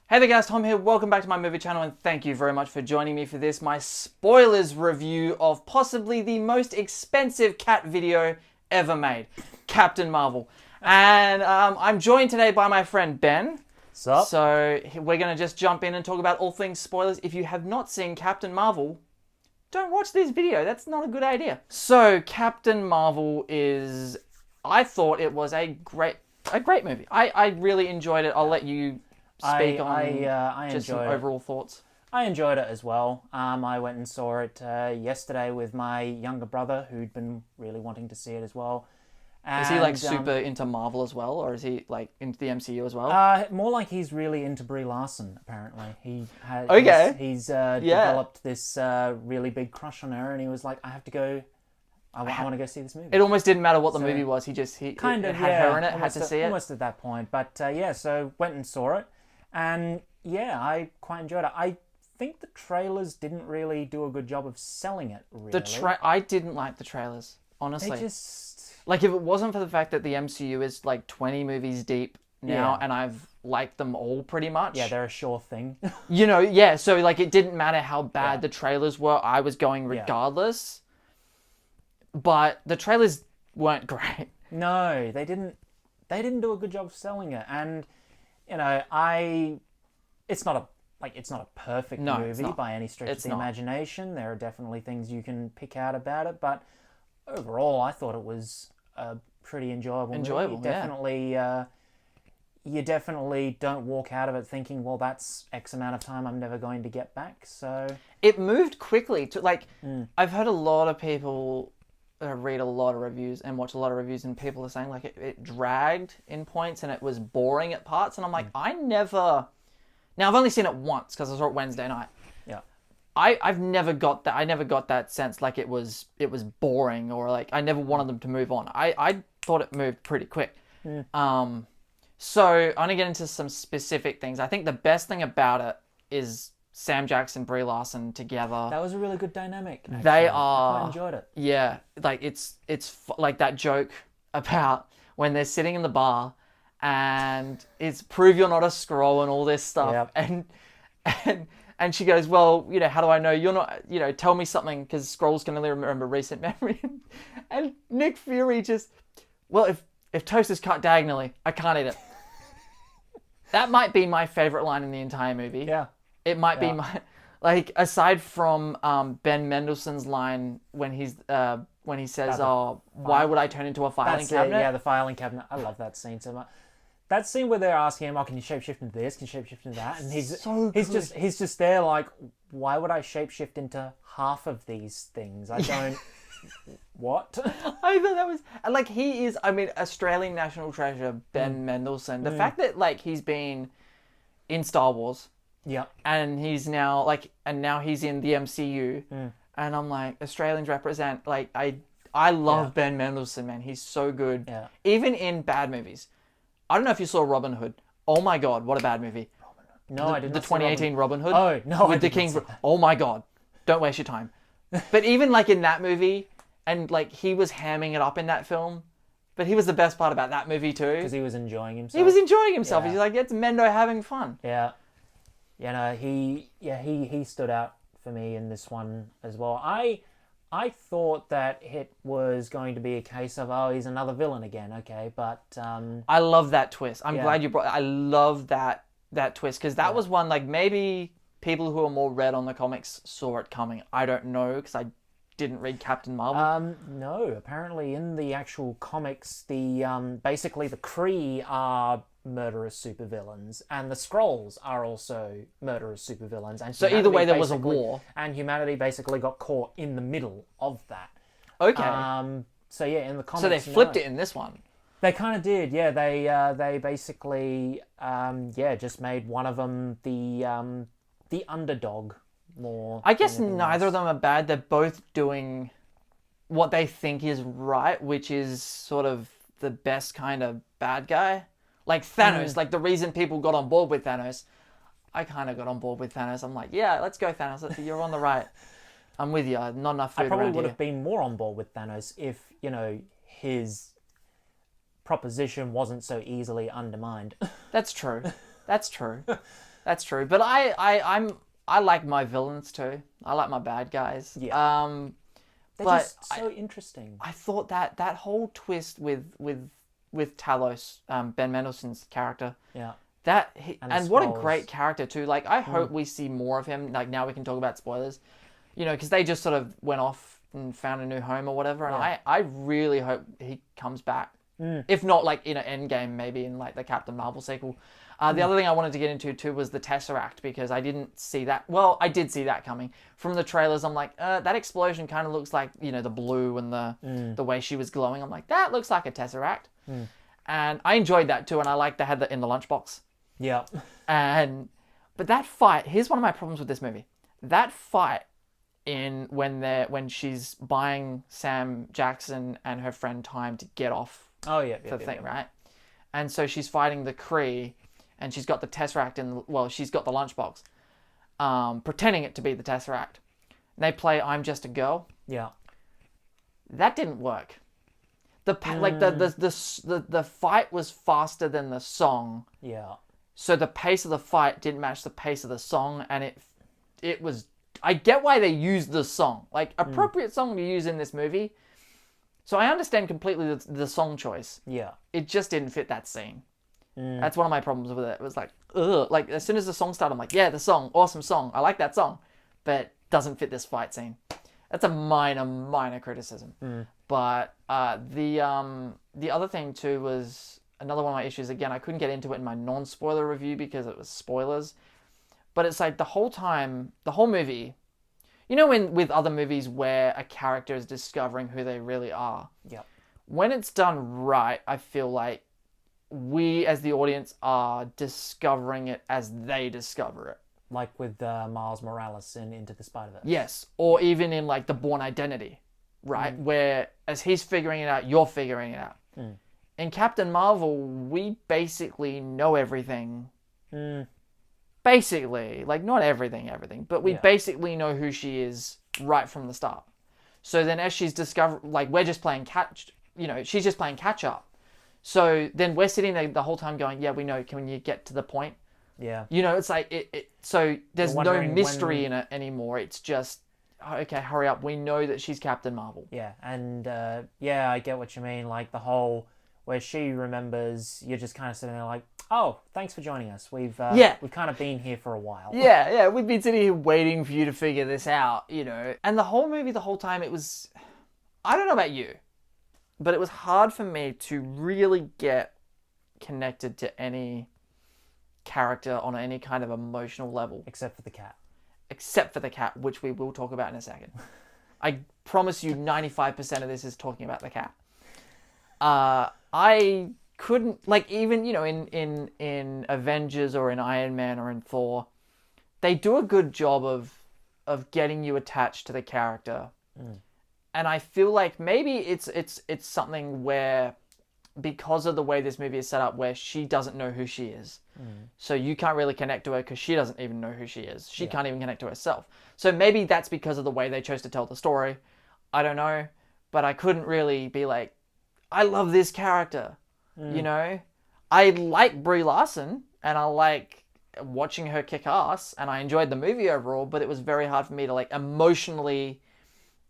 Hey there guys, Tom here. Welcome back to my movie channel and thank you very much for joining me for this, my spoilers review of possibly the most expensive cat video ever made, Captain Marvel. And I'm joined today by my friend Ben. Sup? So we're going to just jump in and talk about all things spoilers. If you have not seen Captain Marvel, don't watch this video. That's not a good idea. So Captain Marvel is, I thought it was a great movie. I really enjoyed it. I'll let you speak on just some overall thoughts. I enjoyed it as well. I went and saw it yesterday with my younger brother, who'd been really wanting to see it as well. And, is he like super into Marvel as well, or is he like into the MCU as well? More like he's really into Brie Larson. Apparently, he's Yeah. developed this really big crush on her, and he was like, "I have to go. I want to go see this movie." It almost didn't matter what the movie was. He had her in it, had to see it. Almost at that point, but so went and saw it, and yeah, I quite enjoyed it. I think the trailers didn't really do a good job of selling it. Really, I didn't like the trailers, honestly. They just like, if it wasn't for the fact that the MCU is like 20 movies deep now, and I've liked them all pretty much. Yeah, they're a sure thing. So like it didn't matter how bad the trailers were. I was going regardless. But the trailers weren't great. No, they didn't do a good job of selling it. And it's not a perfect movie by any stretch of the imagination. There are definitely things you can pick out about it, but overall I thought it was a pretty enjoyable movie. You definitely don't walk out of it thinking, well, that's X amount of time I'm never going to get back. So it moved quickly to I've heard a lot of people read a lot of reviews and watch a lot of reviews, and people are saying like it dragged in points and it was boring at parts, and I'm like, Now I've only seen it once because I saw it Wednesday night. Yeah. I've never got that. I never got that sense like it was boring, or like I never wanted them to move on. I thought it moved pretty quick. So I'm gonna get into some specific things. I think the best thing about it is Sam Jackson, Brie Larson together. That was a really good dynamic. Actually. They are. I quite enjoyed it. Yeah, like it's like that joke about when they're sitting in the bar, and it's prove you're not a scroll and all this stuff, and she goes, well, how do I know you're not? Tell me something, because scrolls can only remember recent memory. And Nick Fury just, well, if toast is cut diagonally, I can't eat it. That might be my favorite line in the entire movie. Yeah. It might be my, like, aside from Ben Mendelsohn's line when he says, why would I turn into a filing cabinet? Yeah, the filing cabinet. I love that scene so much. That scene where they're asking him, can you shapeshift into this? Can you shapeshift into that? And he's just there like, why would I shapeshift into half of these things? I don't... What? I thought that was... Like, he is, Australian national treasure, Ben Mendelsohn. The fact that, like, he's been in Star Wars... Yeah. And he's now now he's in the MCU. And I'm like, Australians represent, like, I love Ben Mendelsohn, man. He's so good. Yeah. Even in bad movies. I don't know if you saw Robin Hood. Oh my God, what a bad movie. No, I didn't. The 2018 Robin Hood. Oh, no, with the King. Oh my God. Don't waste your time. But even like in that movie, and like he was hamming it up in that film, but he was the best part about that movie too. Because he was enjoying himself. He was enjoying himself. Yeah. He's like, it's Mendo having fun. Yeah. He stood out for me in this one as well. I thought that it was going to be a case of, he's another villain again, okay, but I love that twist. I'm glad you brought. I love that twist, because that was one, like, maybe people who are more read on the comics saw it coming. I don't know, because I didn't read Captain Marvel. No, apparently in the actual comics, the basically the Kree are murderous supervillains, and the Skrulls are also murderous supervillains. And so either way, there was a war, and humanity basically got caught in the middle of that. Okay. So yeah, in the comics, so they flipped it in this one. They kind of did, yeah. They basically just made one of them the underdog more. I guess neither of them are bad. They're both doing what they think is right, which is sort of the best kind of bad guy. Like Thanos, like the reason people got on board with Thanos, I kind of got on board with Thanos. I'm like, yeah, let's go Thanos. You're on the right. I'm with you. Not enough food around here. I probably would have been more on board with Thanos if, his proposition wasn't so easily undermined. That's true. That's That's true. But I like my villains too. I like my bad guys. Yeah. They're but just so interesting. I thought that whole twist with Talos, Ben Mendelsohn's character. Yeah. And what a great character too. Like, I hope we see more of him. Like, now we can talk about spoilers. You know, because they just sort of went off and found a new home or whatever. And I really hope he comes back. If not, like, in an Endgame, maybe in, like, the Captain Marvel sequel. The other thing I wanted to get into, too, was the Tesseract, because I didn't see that. Well, I did see that coming. From the trailers, I'm like, that explosion kind of looks like, you know, the blue and the way she was glowing. I'm like, that looks like a Tesseract. And I enjoyed that, too, and I liked they had that in the lunchbox. Yeah. But that fight, here's one of my problems with this movie. That fight when she's buying Sam Jackson and her friend time to get off the thing, right? And so she's fighting the Kree, and she's got the Tesseract she's got the lunchbox, pretending it to be the Tesseract. And they play "I'm Just a Girl." Yeah. That didn't work. The fight was faster than the song. Yeah. So the pace of the fight didn't match the pace of the song, and it was. I get why they used the song, like appropriate song to use in this movie. So I understand completely the song choice. Yeah. It just didn't fit that scene. That's one of my problems with it. It was like, ugh. Like, as soon as the song started, I'm like, yeah, the song, awesome song. I like that song, but doesn't fit this fight scene. That's a minor criticism. But the other thing too was another one of my issues. Again, I couldn't get into it in my non-spoiler review because it was spoilers. But it's like the whole movie, you know, with other movies where a character is discovering who they really are. Yeah. When it's done right, I feel like we as the audience are discovering it as they discover it. Like with Miles Morales in Into the Spider-Verse. Yes. Or even in like The Bourne Identity, right? Where as he's figuring it out, you're figuring it out. In Captain Marvel, we basically know everything. Basically, like, not everything, but we basically know who she is right from the start. So then as she's like, we're just playing she's just playing catch up. So then we're sitting there the whole time going, yeah, we know, can you get to the point? Yeah. You know, it's like, so there's no mystery in it anymore. It's just, okay, hurry up. We know that she's Captain Marvel. Yeah, and I get what you mean. Like, the whole, where she remembers, you're just kind of sitting there like, oh, thanks for joining us. We've kind of been here for a while. Yeah, we've been sitting here waiting for you to figure this out, you know. And the whole movie, the whole time, it was, I don't know about you, but it was hard for me to really get connected to any character on any kind of emotional level. Except for the cat, which we will talk about in a second. I promise you 95% of this is talking about the cat. I couldn't, like, even, you know, in Avengers or in Iron Man or in Thor, they do a good job of getting you attached to the character. And I feel like maybe it's something where, because of the way this movie is set up, where she doesn't know who she is. So you can't really connect to her because she doesn't even know who she is. She can't even connect to herself. So maybe that's because of the way they chose to tell the story. I don't know. But I couldn't really be like, I love this character. You know? I like Brie Larson, and I like watching her kick ass, and I enjoyed the movie overall, but it was very hard for me to, like, emotionally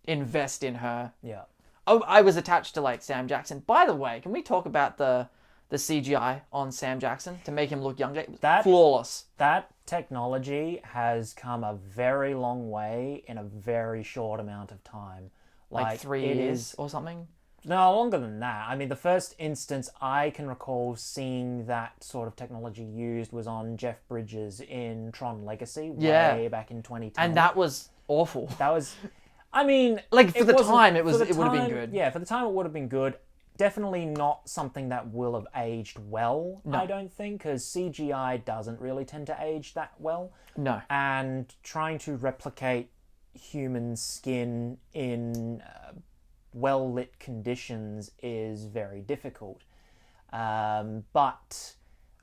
invest in her. Yeah. Oh, I was attached to, like, Sam Jackson. By the way, can we talk about the CGI on Sam Jackson to make him look younger? It was flawless. That technology has come a very long way in a very short amount of time. Like 3 years or something? No, longer than that. I mean, the first instance I can recall seeing that sort of technology used was on Jeff Bridges in Tron Legacy way back in 2010. And that was awful. That was... I mean... Like, for the time, it would have been good. Yeah, for the time, it would have been good. Definitely not something that will have aged well, I don't think, because CGI doesn't really tend to age that well. No. And trying to replicate human skin in well-lit conditions is very difficult. But...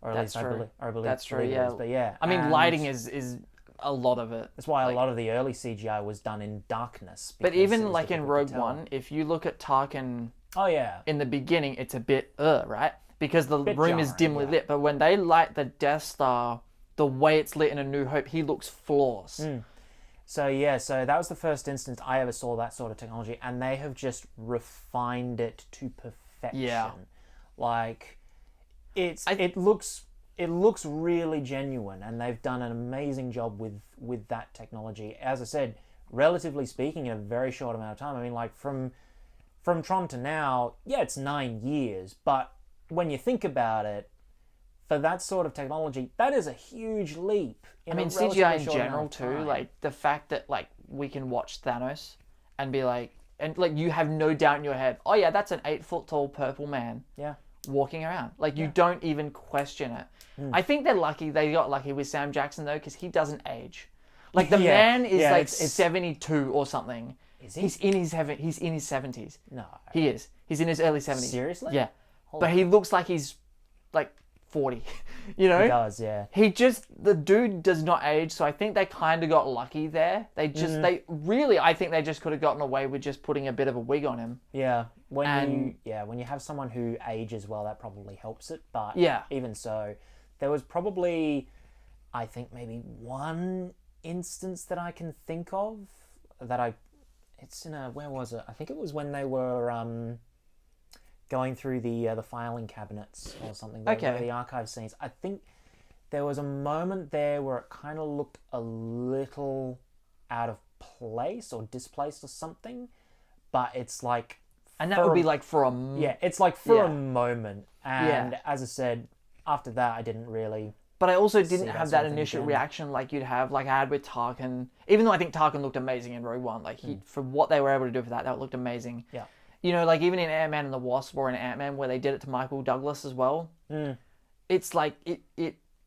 Or at least I believe that's true, yeah. But yeah. I mean, lighting is a lot of it. That's why a lot of the early CGI was done in darkness. But even like in Rogue One, if you look at Tarkin in the beginning, it's a bit right? Because the room is dimly lit. But when they light the Death Star the way it's lit in A New Hope, he looks flawless. So that was the first instance I ever saw that sort of technology, and they have just refined it to perfection. Yeah. Like, it looks really genuine, and they've done an amazing job with that technology. As I said, relatively speaking, in a very short amount of time. I mean, like, from Tron to now, yeah, it's 9 years, but when you think about it, for that sort of technology, that is a huge leap. I mean, CGI in general too, like the fact that like we can watch Thanos and be like, and like you have no doubt in your head, oh yeah, that's an 8-foot tall purple man. Yeah. Walking around. Like you don't even question it. I think they're lucky. They got lucky with Sam Jackson though, because he doesn't age. Like the man is like it's 72 or something. Is he? He's in his 70s. No. He is. He's in his early 70s. Seriously? Yeah. But he looks like he's like 40. You know? He does, yeah. The dude does not age, so I think they kind of got lucky there. I think they just could have gotten away with just putting a bit of a wig on him. Yeah. When you have someone who ages well, that probably helps it. But even so, there was probably, I think, maybe one instance that I can think of where was it? I think it was when they were going through the filing cabinets or something. The archive scenes. I think there was a moment there where it kind of looked a little out of place or displaced or something, but it's like, and that would be like for a it's like for a moment. And as I said, after that I didn't really. But I also didn't have that initial reaction like you'd have, like I had with Tarkin. Even though I think Tarkin looked amazing in Rogue One, like for what they were able to do for that looked amazing. Yeah. You know, like even in Ant-Man and the Wasp or in Ant-Man where they did it to Michael Douglas as well. It's like it.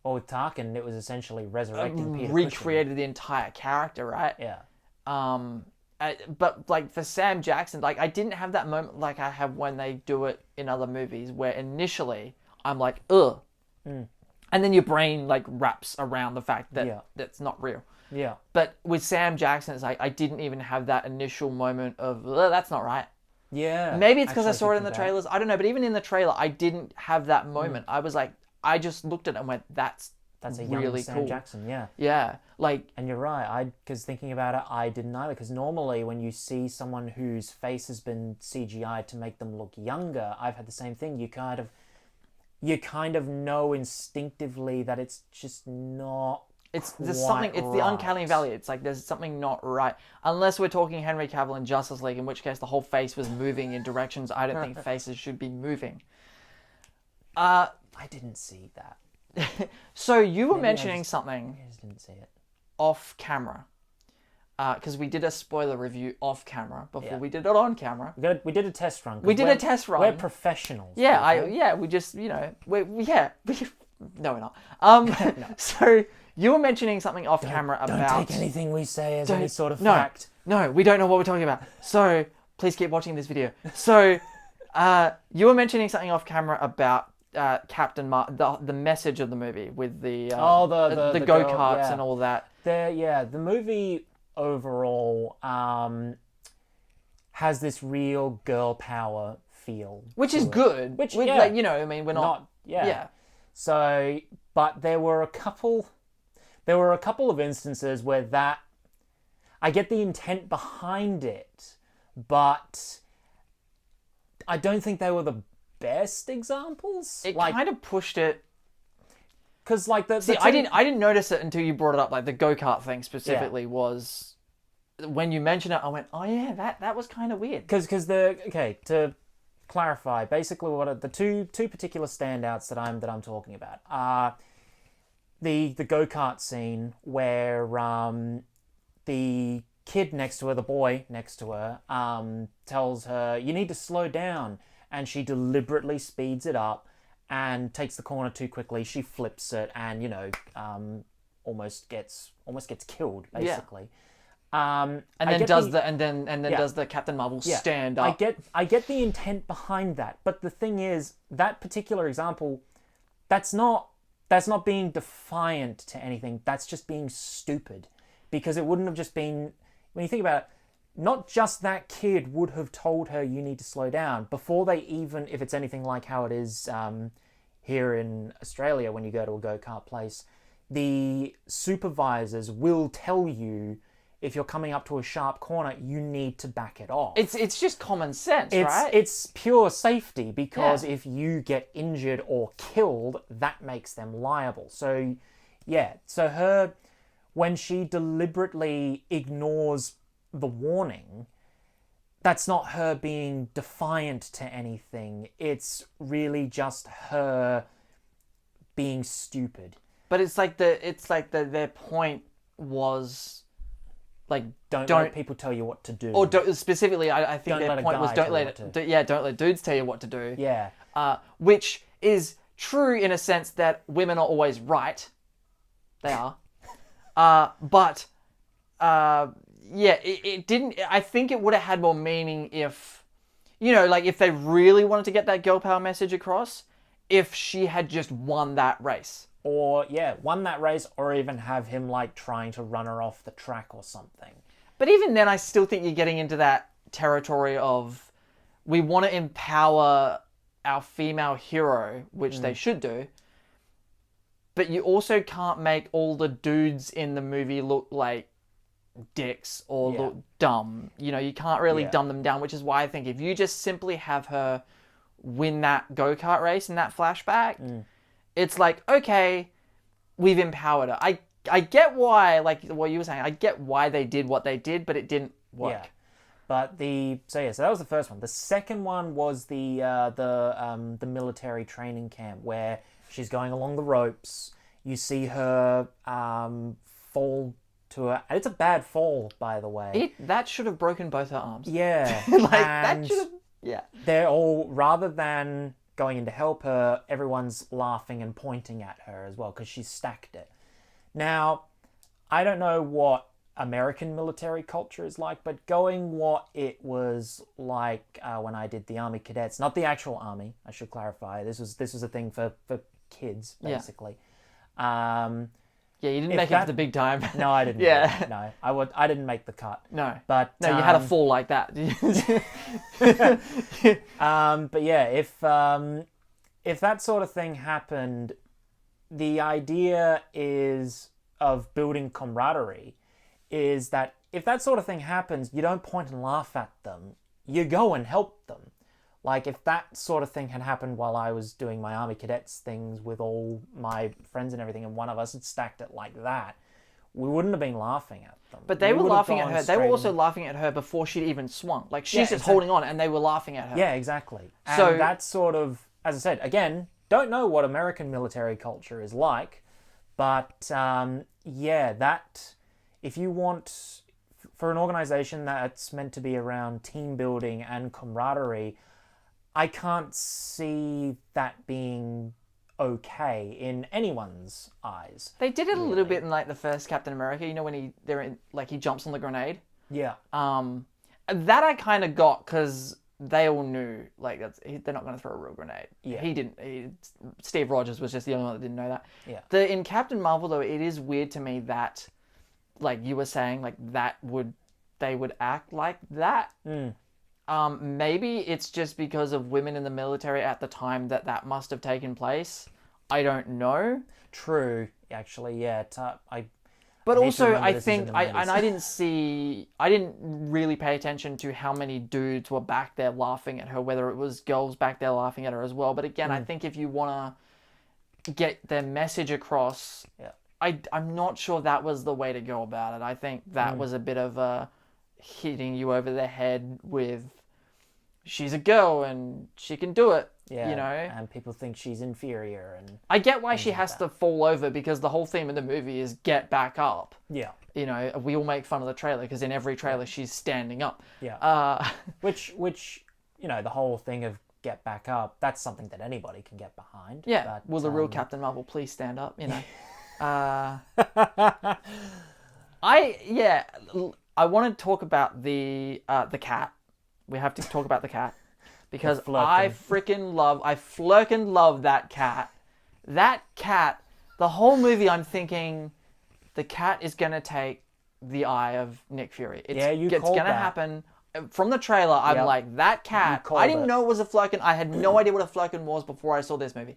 Well, with Tarkin, it was essentially resurrecting Peter recreated Cushing. The entire character, right? Yeah. But like for Sam Jackson, like I didn't have that moment like I have when they do it in other movies where initially I'm like, ugh. And then your brain like wraps around the fact that that's not real. Yeah. But with Sam Jackson, it's like I didn't even have that initial moment of, that's not right. Yeah. Maybe it's because I saw it in the trailers. I don't know. But even in the trailer, I didn't have that moment. I was like, I just looked at it and went, that's a really young Sam cool. Jackson, yeah. Yeah. Like, and you're right. Because thinking about it, I didn't either. Because normally when you see someone whose face has been CGI'd to make them look younger, I've had the same thing. You kind of know instinctively that it's just not. There's something. It's the uncanny valley. It's like there's something not right, unless we're talking Henry Cavill in Justice League, in which case the whole face was moving in directions I don't think faces should be moving. I didn't see that. So you were mentioning something. I just didn't see it off camera. Because we did a spoiler review off camera before we did it on camera. We did a test run. We did a test run. We're professionals. Yeah, we just, no, we're not. No. So you were mentioning something off camera about. Don't take anything we say as any sort of fact. No, we don't know what we're talking about. So please keep watching this video. So you were mentioning something off camera about Captain the message of the movie with the the go-karts and all that. The movie overall has this real girl power feel, which is good. Like, you know, I mean, we're not So, but there were a couple of instances where that I get the intent behind it, but I don't think they were the best examples. It kind of pushed it. Because like I didn't notice it until you brought it up. Like the go-kart thing specifically was when you mentioned it, I went, oh yeah, that was kind of weird. Because to clarify, basically what are the two particular standouts that I'm talking about are the go-kart scene where the kid next to her, the boy next to her, tells her you need to slow down, and she deliberately speeds it up and takes the corner too quickly. She flips it and almost gets killed basically. And then does the Captain Marvel stand up. I get the intent behind that, but the thing is that particular example, that's not being defiant to anything. That's just being stupid, because it wouldn't have just been, when you think about it, not just that kid would have told her you need to slow down before they even, if it's anything like how it is here in Australia when you go to a go-kart place, the supervisors will tell you if you're coming up to a sharp corner, you need to back it off. It's just common sense, right? It's pure safety, because if you get injured or killed, that makes them liable. So, so her, when she deliberately ignores the warning, that's not her being defiant to anything. It's really just her being stupid. But it's like their point was, like, don't let people tell you what to do. Or specifically, I think their point was don't let dudes tell you what to do. Yeah. Which is true in a sense that women are always right. They are. It didn't. I think it would have had more meaning if, like if they really wanted to get that girl power message across, if she had just won that race. Or, won that race, or even have him, like, trying to run her off the track or something. But even then, I still think you're getting into that territory of, we want to empower our female hero, which they should do, but you also can't make all the dudes in the movie look like dicks or look dumb. You can't really dumb them down, which is why I think if you just simply have her win that go-kart race in that flashback... It's like, okay, we've empowered her. I get why, like what you were saying, I get why they did what they did, but it didn't work. Yeah. But so that was the first one. The second one was the military training camp, where she's going along the ropes. You see her fall to her, and it's a bad fall, by the way. That should have broken both her arms. Yeah. That should have. Yeah. They're all, rather than going in to help her, everyone's laughing and pointing at her as well, because she's stacked it. Now, I don't know what American military culture is like, but going what it was like when I did the Army Cadets, not the actual Army, I should clarify. This was a thing for kids, basically. You didn't make it to the big time. No, I didn't. No, I didn't make the cut. No, but you had a fall like that. But if that sort of thing happened, the idea of building camaraderie is that if that sort of thing happens, you don't point and laugh at them. You go and help them. Like, if that sort of thing had happened while I was doing my Army Cadets things with all my friends and everything, and one of us had stacked it like that, we wouldn't have been laughing at them. But they were laughing at her. They were also laughing at her before she'd even swung. Like, she's just holding on, and they were laughing at her. Yeah, exactly. And that's sort of, as I said, again, don't know what American military culture is like, but that, if you want, for an organization that's meant to be around team building and camaraderie, I can't see that being okay in anyone's eyes. They did it a little bit in, like, the first Captain America. When he jumps on the grenade. Yeah. That I kind of got, because they all knew, like, they're not going to throw a real grenade. Yeah. He didn't. Steve Rogers was just the only one that didn't know that. Yeah. In Captain Marvel, though, it is weird to me that, like you were saying, like, they would act like that. Maybe it's just because of women in the military at the time that must have taken place. I don't know. True, actually, yeah. But also, I think, I didn't really pay attention to how many dudes were back there laughing at her, whether it was girls back there laughing at her as well. But again, I think if you want to get their message across, I'm not sure that was the way to go about it. I think that was a bit of a hitting you over the head with, she's a girl and she can do it, and people think she's inferior. And I get why she has to fall over, because the whole theme of the movie is get back up. Yeah. We all make fun of the trailer, because in every trailer she's standing up. Yeah. Which the whole thing of get back up, that's something that anybody can get behind. Yeah. But, will the real Captain Marvel please stand up, I want to talk about the cat. We have to talk about the cat, because I frickin' love that cat. That cat, the whole movie I'm thinking, the cat is going to take the eye of Nick Fury. It's going to happen. From the trailer, I'm like, that cat, I didn't know it was a Flerken. I had no idea what a Flerken was before I saw this movie.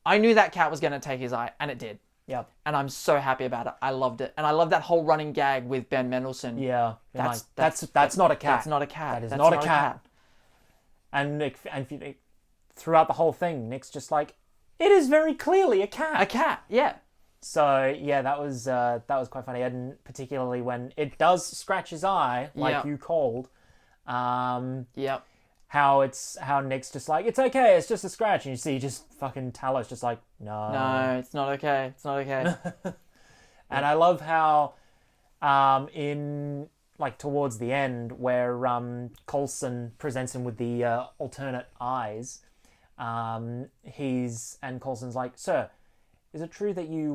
I knew that cat was going to take his eye, and it did. Yep. And I'm so happy about it. I loved it. And I love that whole running gag with Ben Mendelsohn. Yeah. That's not a cat. That's not a cat. That is that's not a cat. And throughout the whole thing, Nick's just like, it is very clearly a cat. A cat, yeah. So yeah, that was quite funny, and particularly when it does scratch his eye, like you called. Yep. How Nick's just like, it's okay, it's just a scratch, and you see just fucking Talos just like, no, it's not okay, it's not okay. And I love how in like towards the end where Coulson presents him with the alternate eyes, and Coulson's like, sir, is it true that you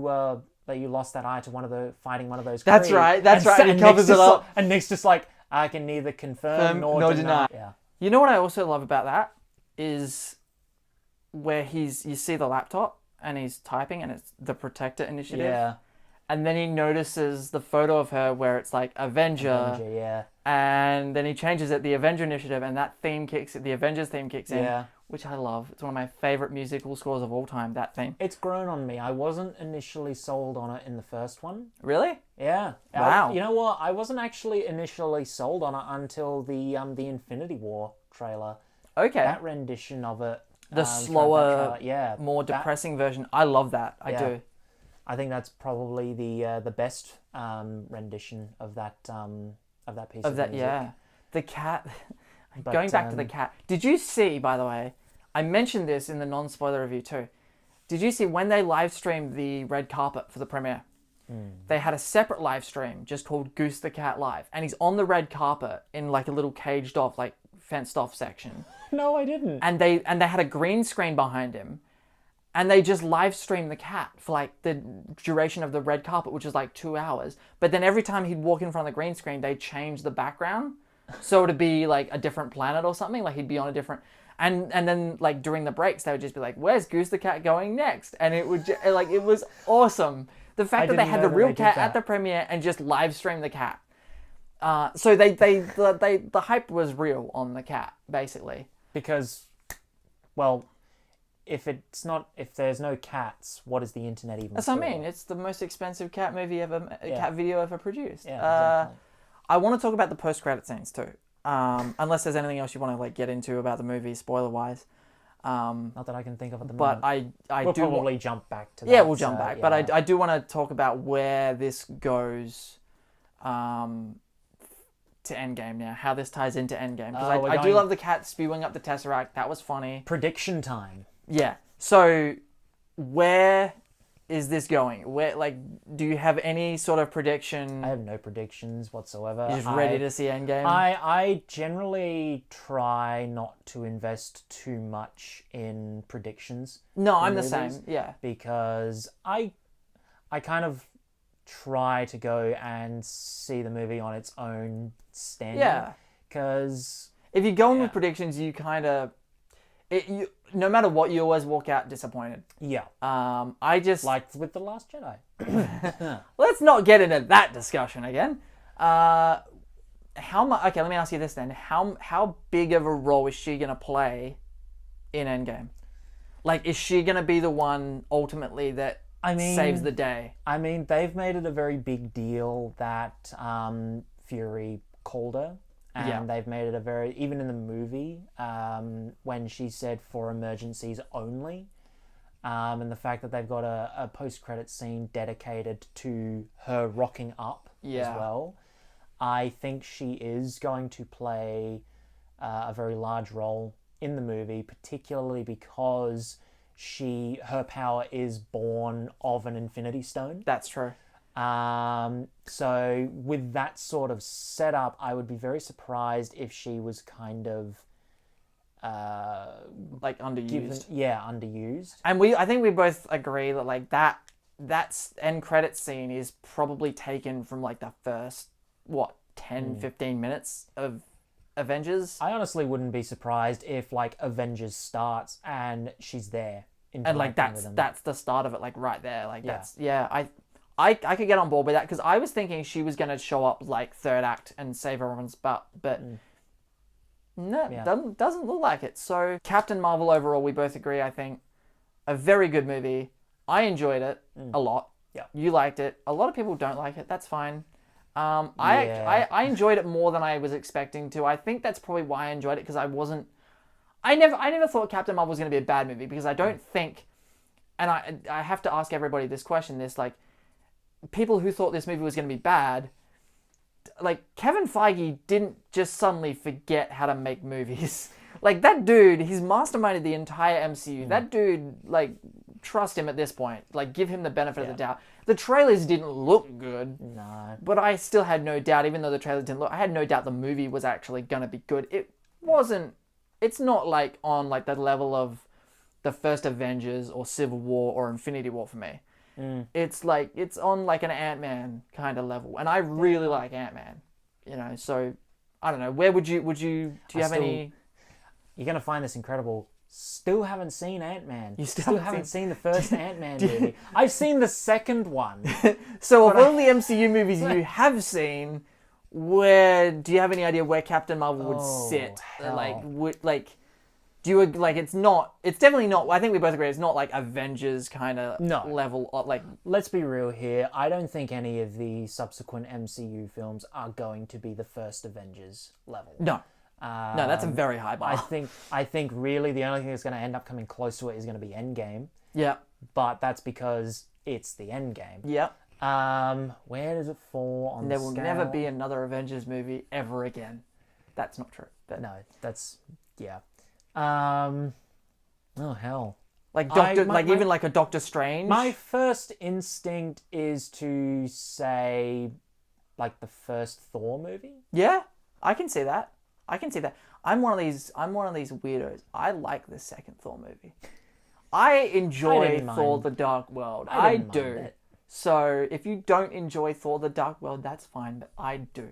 lost that eye to fighting one of those? That's right. He covers it up, and Nick's just like, I can neither confirm nor deny. Yeah. You know what I also love about that is where you see the laptop and he's typing and it's the Protector Initiative. Yeah. And then he notices the photo of her where it's like Avenger, yeah. And then he changes it, the Avenger Initiative, and that the Avengers theme kicks in. Yeah. Which I love. It's one of my favorite musical scores of all time, that theme. It's grown on me. I wasn't initially sold on it in the first one. Really? Yeah. Wow. You know what? I wasn't actually initially sold on it until the Infinity War trailer. Okay. That rendition of it. The slower, more depressing version. I love that. I do. I think that's probably the best rendition of that piece of music. Yeah. The cat... Going back to the cat, did you see, by the way, I mentioned this in the non-spoiler review too, did you see when they live streamed the red carpet for the premiere, they had a separate live stream just called Goose the Cat Live, and he's on the red carpet in like a little caged off, like fenced off section. No, I didn't. And they had a green screen behind him, and they just live streamed the cat for like the duration of the red carpet, which is like 2 hours. But then every time he'd walk in front of the green screen, they'd change the background. So it'd be like a different planet or something, like he'd be on a different... And then like during the breaks, they would just be like, where's Goose the Cat going next? And it would it was awesome. The fact that they had the real cat at the premiere and just live stream the cat. So the hype was real on the cat, basically. Because, well, if there's no cats, what is the internet even? That's what I mean. It's the most expensive cat video ever produced. Yeah, exactly. I want to talk about the post-credit scenes too. Unless there's anything else you want to like get into about the movie, spoiler-wise. Not that I can think of at the moment. But we'll probably jump back to that. Yeah, we'll jump back. Yeah. But I do want to talk about where this goes to Endgame now. How this ties into Endgame. Because I do love the cat spewing up the Tesseract. That was funny. Prediction time. Yeah. So where is this going? Do you have any sort of prediction? I have no predictions whatsoever. You're just ready to see Endgame? I generally try not to invest too much in predictions. No, I'm the same. Yeah. Because I kind of try to go and see the movie on its own standing. Yeah. Because if you go in with predictions, you kind of... no matter what, you always walk out disappointed. Yeah. I just... Like with The Last Jedi. Let's not get into that discussion again. How much... Okay, let me ask you this then. How big of a role is she going to play in Endgame? Like, is she going to be the one, ultimately, that saves the day? I mean, they've made it a very big deal that Fury called her. And they've made it even in the movie, when she said for emergencies only, and the fact that they've got a post-credit scene dedicated to her rocking up as well, I think she is going to play a very large role in the movie, particularly because her power is born of an Infinity Stone. That's true. So with that sort of setup, I would be very surprised if she was kind of like underused. Underused. And I think we both agree that like that end credit scene is probably taken from like the first 10-15 minutes of Avengers. I honestly wouldn't be surprised if like Avengers starts and she's there. And like that's the start of it, like right there. Like I could get on board with that because I was thinking she was going to show up like third act and save everyone's butt, but no, doesn't look like it. So Captain Marvel overall, we both agree, I think, a very good movie. I enjoyed it a lot. Yeah. You liked it. A lot of people don't like it. That's fine. I enjoyed it more than I was expecting to. I think that's probably why I enjoyed it, because I never thought Captain Marvel was going to be a bad movie, because I don't think, and I have to ask everybody this question, like, people who thought this movie was going to be bad, like, Kevin Feige didn't just suddenly forget how to make movies. Like, that dude, he's masterminded the entire MCU. That dude, like, trust him at this point. Like, give him the benefit of the doubt. The trailers didn't look good. No. But I still had no doubt, even though the trailers didn't look, I had no doubt the movie was actually going to be good. It wasn't, it's not like on like the level of the first Avengers or Civil War or Infinity War for me. It's like, it's on like an Ant-Man kind of level. And I really like Ant-Man, you know, so I don't know. Where do you have any... You're going to find this incredible. Still haven't seen Ant-Man. You still haven't seen the first Ant-Man movie. I've seen the second one. So of all the MCU movies you have seen, do you have any idea where Captain Marvel would sit? Hell. Do you like? It's definitely not. I think we both agree. It's not like Avengers kind of level. Like, let's be real here. I don't think any of the subsequent MCU films are going to be the first Avengers level. No. No, that's a very high bar. I think really the only thing that's going to end up coming close to it is going to be Endgame. Yeah. But that's because it's the Endgame. Yeah. Where does it fall on There the will scale? never be another Avengers movie ever again. That's not true. But... No, that's... Yeah. Oh, hell. Like even like a Doctor Strange? My first instinct is to say, like, the first Thor movie. Yeah, I can see that. I'm one of these weirdos. I like the second Thor movie. I enjoy Thor: The Dark World. I do. So if you don't enjoy Thor: The Dark World, that's fine, but I do.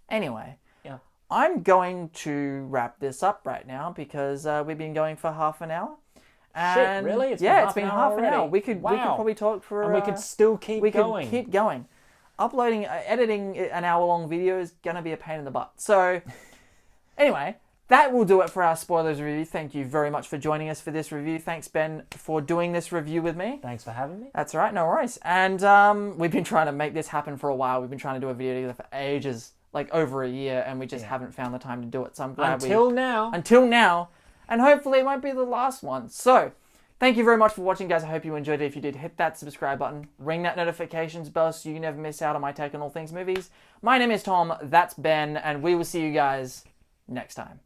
Anyway, yeah. I'm going to wrap this up right now because we've been going for half an hour. And shit, really? It's been half an hour. We could probably talk for... And we could still keep going. We could keep going. Editing an hour-long video is going to be a pain in the butt. So... Anyway, that will do it for our spoilers review. Thank you very much for joining us for this review. Thanks, Ben, for doing this review with me. Thanks for having me. That's all right, no worries. And we've been trying to make this happen for a while. We've been trying to do a video together for ages, like over a year, and we just haven't found the time to do it. So I'm glad Until now. And hopefully it won't be the last one. So, thank you very much for watching, guys. I hope you enjoyed it. If you did, hit that subscribe button. Ring that notifications bell so you never miss out on my take on all things movies. My name is Tom. That's Ben. And we will see you guys next time.